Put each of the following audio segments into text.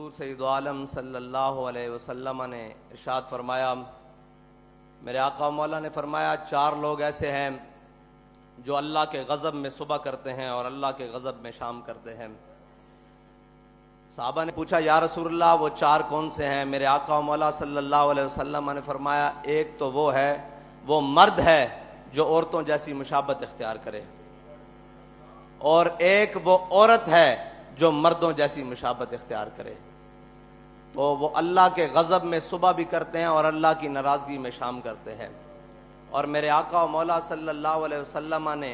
حضور سید عالم صلی اللہ علیہ وسلم نے ارشاد فرمایا، میرے آقا مولا نے فرمایا 4 لوگ ایسے ہیں جو اللہ کے غضب میں صبح کرتے ہیں اور اللہ کے غضب میں شام کرتے ہیں۔ صحابہ نے پوچھا یا رسول اللہ وہ 4 کون سے ہیں؟ میرے آقا مولا صلی اللہ علیہ وسلم نے فرمایا ایک تو وہ مرد ہے جو عورتوں جیسی مشابت اختیار کرے، اور ایک وہ عورت ہے جو مردوں جیسی مشابت اختیار کرے۔ تو وہ اللہ کے غضب میں صبح بھی کرتے ہیں اور اللہ کی ناراضگی میں شام کرتے ہیں۔ اور میرے آقا و مولا صلی اللہ علیہ وسلم نے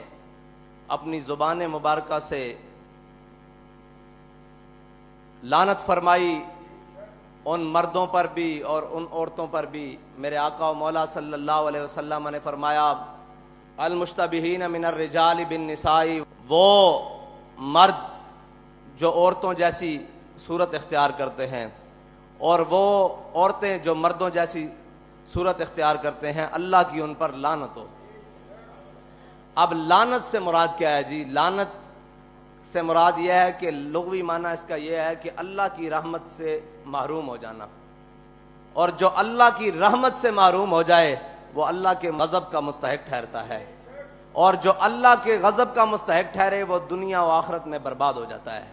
اپنی زبان مبارکہ سے لعنت فرمائی ان مردوں پر بھی اور ان عورتوں پر بھی۔ میرے آقا و مولا صلی اللہ علیہ وسلم نے فرمایا المشتبہین من الرجال بالنساء، وہ مرد جو عورتوں جیسی صورت اختیار کرتے ہیں اور وہ عورتیں جو مردوں جیسی صورت اختیار کرتے ہیں، اللہ کی ان پر لعنت ہو۔ اب لعنت سے مراد کیا ہے جی؟ لعنت سے مراد یہ ہے کہ لغوی معنی اس کا یہ ہے کہ اللہ کی رحمت سے محروم ہو جانا، اور جو اللہ کی رحمت سے محروم ہو جائے وہ اللہ کے غضب کا مستحق ٹھہرتا ہے، اور جو اللہ کے غضب کا مستحق ٹھہرے وہ دنیا و آخرت میں برباد ہو جاتا ہے۔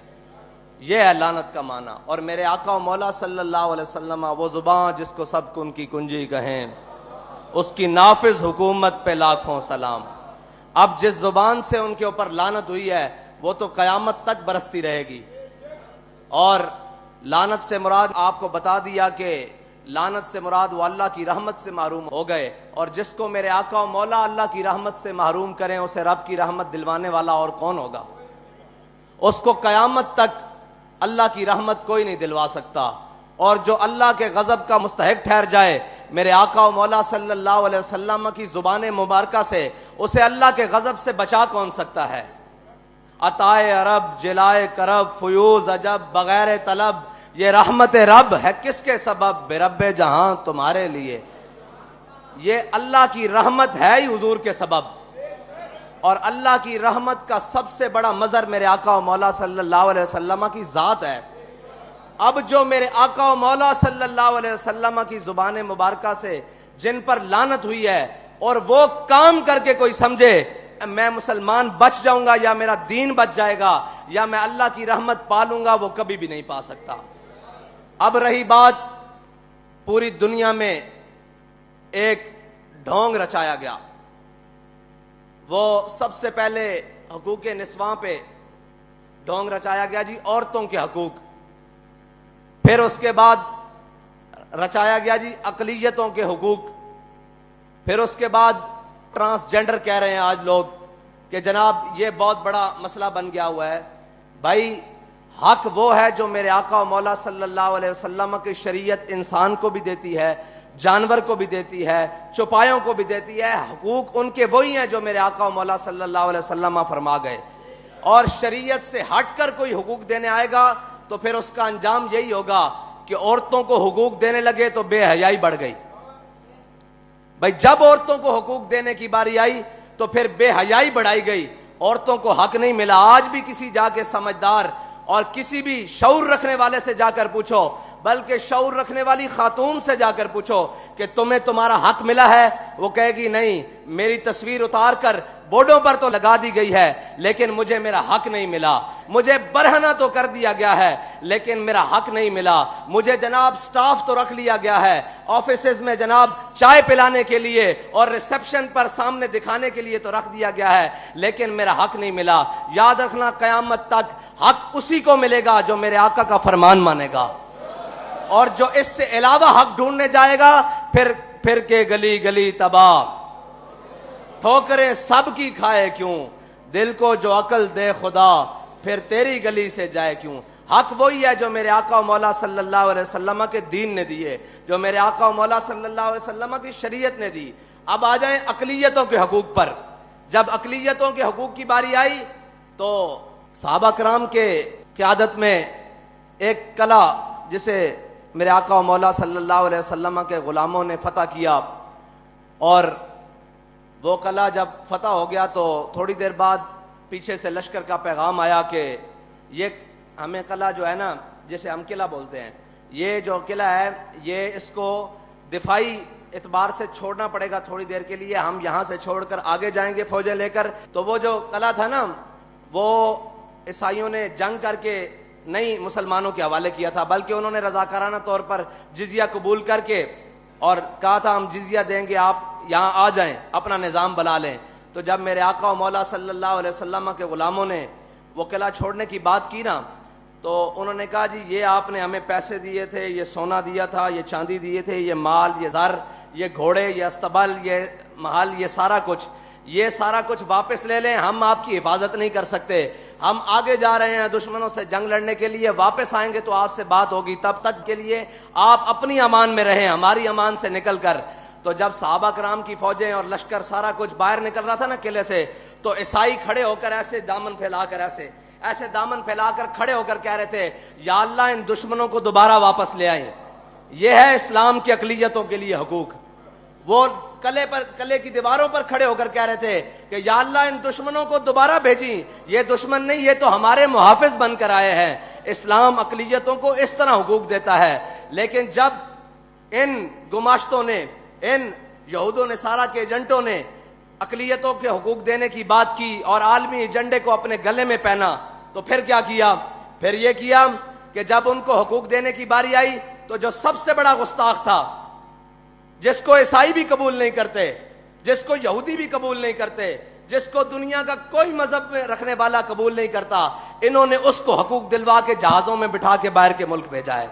یہ ہے لعنت کا معنی۔ اور میرے آقا و مولا صلی اللہ علیہ وسلم وہ زبان جس کو سب کن کی کنجی کہیں، اس کی نافذ حکومت پہ لاکھوں سلام۔ اب جس زبان سے ان کے اوپر لعنت ہوئی ہے وہ تو قیامت تک برستی رہے گی۔ اور لعنت سے مراد آپ کو بتا دیا کہ لعنت سے مراد وہ اللہ کی رحمت سے محروم ہو گئے، اور جس کو میرے آقا و مولا اللہ کی رحمت سے محروم کریں اسے رب کی رحمت دلوانے والا اور کون ہوگا؟ اس کو قیامت تک اللہ کی رحمت کوئی نہیں دلوا سکتا، اور جو اللہ کے غضب کا مستحق ٹھہر جائے میرے آقا و مولا صلی اللہ علیہ وسلم کی زبان مبارکہ سے اسے اللہ کے غضب سے بچا کون سکتا ہے؟ عطائے عرب، جلائے کرب، فیوز عجب، بغیر طلب، یہ رحمت رب ہے کس کے سبب؟ بے رب جہاں تمہارے لیے۔ یہ اللہ کی رحمت ہے ہی حضور کے سبب، اور اللہ کی رحمت کا سب سے بڑا مظہر میرے آقا و مولا صلی اللہ علیہ وسلم کی ذات ہے۔ اب جو میرے آقا و مولا صلی اللہ علیہ وسلم کی زبان مبارکہ سے جن پر لعنت ہوئی ہے، اور وہ کام کر کے کوئی سمجھے میں مسلمان بچ جاؤں گا یا میرا دین بچ جائے گا یا میں اللہ کی رحمت پالوں گا، وہ کبھی بھی نہیں پا سکتا۔ اب رہی بات، پوری دنیا میں ایک ڈھونگ رچایا گیا۔ وہ سب سے پہلے حقوق نسواں پہ ڈھونگ رچایا گیا جی، عورتوں کے حقوق۔ پھر اس کے بعد رچایا گیا جی اقلیتوں کے حقوق۔ پھر اس کے بعد ٹرانسجینڈر کہہ رہے ہیں آج لوگ کہ جناب یہ بہت بڑا مسئلہ بن گیا ہوا ہے۔ بھائی حق وہ ہے جو میرے آقا و مولا صلی اللہ علیہ وسلم کی شریعت انسان کو بھی دیتی ہے، جانور کو بھی دیتی ہے، چوپایوں کو بھی دیتی ہے۔ حقوق ان کے وہی ہیں جو میرے آقا و مولا صلی اللہ علیہ وسلم فرما گئے، اور شریعت سے ہٹ کر کوئی حقوق دینے آئے گا تو پھر اس کا انجام یہی ہوگا کہ عورتوں کو حقوق دینے لگے تو بے حیائی بڑھ گئی۔ بھائی جب عورتوں کو حقوق دینے کی باری آئی تو پھر بے حیائی بڑھائی گئی، عورتوں کو حق نہیں ملا۔ آج بھی کسی جا کے سمجھدار اور کسی بھی شعور رکھنے والے سے جا کر پوچھو، بلکہ شعور رکھنے والی خاتون سے جا کر پوچھو کہ تمہیں تمہارا حق ملا ہے، وہ کہے گی نہیں، میری تصویر اتار کر بورڈوں پر تو لگا دی گئی ہے لیکن مجھے میرا حق نہیں ملا۔ مجھے برہنہ تو کر دیا گیا ہے لیکن میرا حق نہیں ملا۔ مجھے جناب سٹاف تو رکھ لیا گیا ہے آفیسز میں، جناب چائے پلانے کے لیے اور ریسپشن پر سامنے دکھانے کے لیے تو رکھ دیا گیا ہے لیکن میرا حق نہیں ملا۔ یاد رکھنا قیامت تک حق اسی کو ملے گا جو میرے آقا کا فرمان مانے گا، اور جو اس سے علاوہ حق ڈھونڈنے جائے گا پھر کے گلی گلی تباہ، ٹھوکریں سب کی کھائے کیوں، دل کو جو عقل دے خدا پھر تیری گلی سے جائے کیوں۔ حق وہی ہے جو میرے آقا و مولا صلی اللہ علیہ وسلم کے دین نے دیے، جو میرے آقا و مولا صلی اللہ علیہ وسلم کی شریعت نے دی۔ اب آ جائیں اقلیتوں کے حقوق پر۔ جب اقلیتوں کے حقوق کی باری آئی تو صحابہ کرام کے قیادت میں ایک قلعہ جسے میرے آقا و مولا صلی اللہ علیہ وسلم کے غلاموں نے فتح کیا، اور وہ قلعہ جب فتح ہو گیا تو تھوڑی دیر بعد پیچھے سے لشکر کا پیغام آیا کہ یہ ہمیں قلعہ جو ہے نا جسے ہم قلعہ بولتے ہیں، یہ جو قلعہ ہے یہ اس کو دفاعی اعتبار سے چھوڑنا پڑے گا تھوڑی دیر کے لیے. ہم یہاں سے چھوڑ کر آگے جائیں گے فوجیں لے کر. تو وہ جو قلعہ تھا نا وہ عیسائیوں نے جنگ کر کے نہیں مسلمانوں کے حوالے کیا تھا، بلکہ انہوں نے رضاکارانہ طور پر جزیہ قبول کر کے اور کہا تھا ہم جزیہ دیں گے، آپ یہاں آ جائیں، اپنا نظام بنا لیں. تو جب میرے آقا و مولا صلی اللہ علیہ وسلم کے غلاموں نے وہ قلعہ چھوڑنے کی بات کی نا، تو انہوں نے کہا جی یہ آپ نے ہمیں پیسے دیے تھے، یہ سونا دیا تھا، یہ چاندی دیے تھے، یہ مال، یہ زر، یہ گھوڑے، یہ استبل، یہ محل، یہ سارا کچھ واپس لے لیں، ہم آپ کی حفاظت نہیں کر سکتے. ہم آگے جا رہے ہیں دشمنوں سے جنگ لڑنے کے لیے، واپس آئیں گے تو آپ سے بات ہوگی، تب تک کے لیے آپ اپنی امان میں رہیں، ہماری امان سے نکل کر. تو جب صحابہ کرام کی فوجیں اور لشکر سارا کچھ باہر نکل رہا تھا نا قلعے سے، تو عیسائی کھڑے ہو کر ایسے دامن پھیلا کر ایسے دامن پھیلا کر کھڑے ہو کر کہہ رہے تھے یا اللہ ان دشمنوں کو دوبارہ واپس لے آئیں. یہ ہے اسلام کی اقلیتوں کے لیے حقوق. وہ قلعے کی دیواروں پر کھڑے ہو کر کہہ رہے تھے کہ یا اللہ ان دشمنوں کو دوبارہ بھیجیں، یہ دشمن نہیں، یہ تو ہمارے محافظ بن کر آئے ہیں. اسلام اقلیتوں کو اس طرح حقوق دیتا ہے. لیکن جب ان گماشتوں نے، ان یہود و نصارہ کے ایجنٹوں نے اقلیتوں کے حقوق دینے کی بات کی اور عالمی ایجنڈے کو اپنے گلے میں پہنا، تو پھر کیا کیا؟ پھر یہ کیا کہ جب ان کو حقوق دینے کی باری آئی تو جو سب سے بڑا گستاخ تھا، جس کو عیسائی بھی قبول نہیں کرتے، جس کو یہودی بھی قبول نہیں کرتے، جس کو دنیا کا کوئی مذہب میں رکھنے والا قبول نہیں کرتا، انہوں نے اس کو حقوق دلوا کے جہازوں میں بٹھا کے باہر کے ملک بھیجا ہے.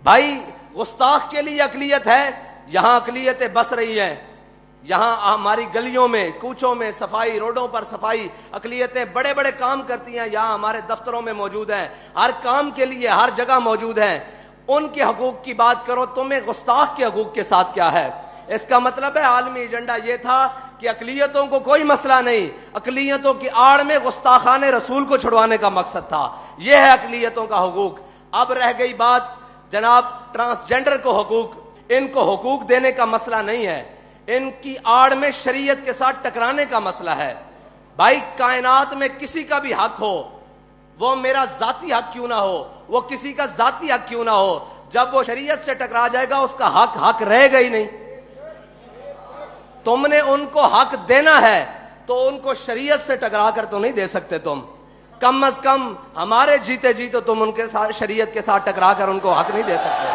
بھائی گستاخ کے لیے اقلیت ہے، یہاں اقلیتیں بس رہی ہیں، یہاں ہماری گلیوں میں، کوچوں میں صفائی، روڈوں پر صفائی، اقلیتیں بڑے بڑے کام کرتی ہیں، یہاں ہمارے دفتروں میں موجود ہیں، ہر کام کے لیے ہر جگہ موجود ہیں. ان کے حقوق کی بات کرو، تمہیں گستاخ کے حقوق کے ساتھ کیا ہے؟ اس کا مطلب ہے عالمی ایجنڈا یہ تھا کہ اقلیتوں کو کوئی مسئلہ نہیں، اقلیتوں کی آڑ میں گستاخان رسول کو چھڑوانے کا مقصد تھا. یہ ہے اقلیتوں کا حقوق. اب رہ گئی بات جناب ٹرانسجینڈر کو حقوق. ان کو حقوق دینے کا مسئلہ نہیں ہے، ان کی آڑ میں شریعت کے ساتھ ٹکرانے کا مسئلہ ہے. بھائی کائنات میں کسی کا بھی حق ہو، وہ میرا ذاتی حق کیوں نہ ہو، وہ کسی کا ذاتی حق کیوں نہ ہو، جب وہ شریعت سے ٹکرا جائے گا اس کا حق رہے گا ہی نہیں. تم نے ان کو حق دینا ہے تو ان کو شریعت سے ٹکرا کر تو نہیں دے سکتے. تم کم از کم ہمارے جیتے جی تو تم ان کے ساتھ شریعت کے ساتھ ٹکرا کر ان کو حق نہیں دے سکتے.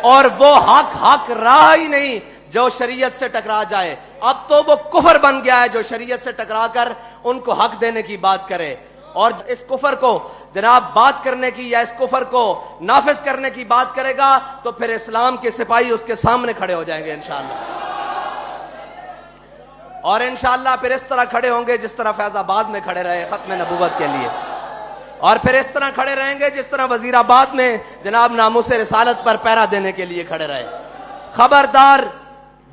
اور وہ حق رہا ہی نہیں جو شریعت سے ٹکرا جائے. اب تو وہ کفر بن گیا ہے جو شریعت سے ٹکرا کر ان کو حق دینے کی بات کرے. اور اس کفر کو جناب بات کرنے کی یا اس کفر کو نافذ کرنے کی بات کرے گا تو پھر اسلام کے سپاہی اس کے سامنے کھڑے ہو جائیں گے انشاءاللہ. اور انشاءاللہ پھر اس طرح کھڑے ہوں گے جس طرح فیض آباد میں کھڑے رہے ختم نبوت کے لیے، اور پھر اس طرح کھڑے رہیں گے جس طرح وزیر آباد میں جناب ناموس رسالت پر پہرا دینے کے لیے کھڑے رہے. خبردار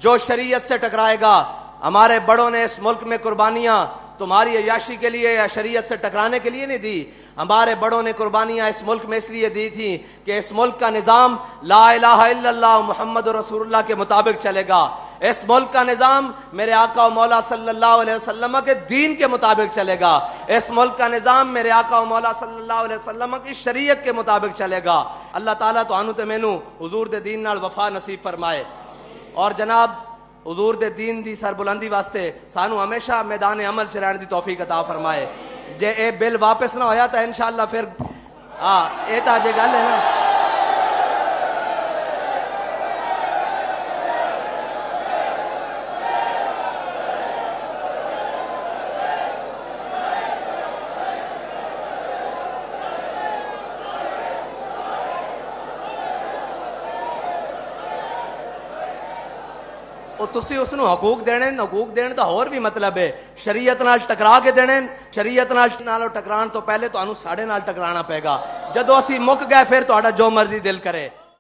جو شریعت سے ٹکرائے گا. ہمارے بڑوں نے اس ملک میں قربانیاں تمہاری عیاشی کے لیے یا شریعت سے ٹکرانے کے لیے نہیں دی. ہمارے بڑوں نے قربانیاں اس ملک میں اس لیے دی تھی کہ اس ملک کا نظام لا الہ الا اللہ محمد رسول اللہ کے مطابق چلے گا. اس ملک کا نظام میرے آقا و مولا صلی اللہ علیہ وسلم کے دین کے مطابق چلے گا. اس ملک کا نظام میرے آقا و مولا صلی اللہ علیہ وسلم کی شریعت کے مطابق چلے گا. اللہ تعالیٰ تو آنو تے مینو حضور دے دین نال وفا نصیب فرمائے. اور جناب حضور دے دین دی سربلندی واسطے سانو ہمیشہ میدان عمل چ رہن دی توفیق عطا فرمائے. جے اے بل واپس نہ ہویا تو انشاءاللہ پھر اے تا جے گل ہے نا. تسی اس نو حقوق دین دا اور بھی مطلب ہے شریعت نال ٹکرا کے دینے. شریعت نال ٹکران تو پہلے تو ساڈے نال ٹکرانا پے گا. جدو اسی مک گئے پھر تہاڈا جو مرضی دل کرے.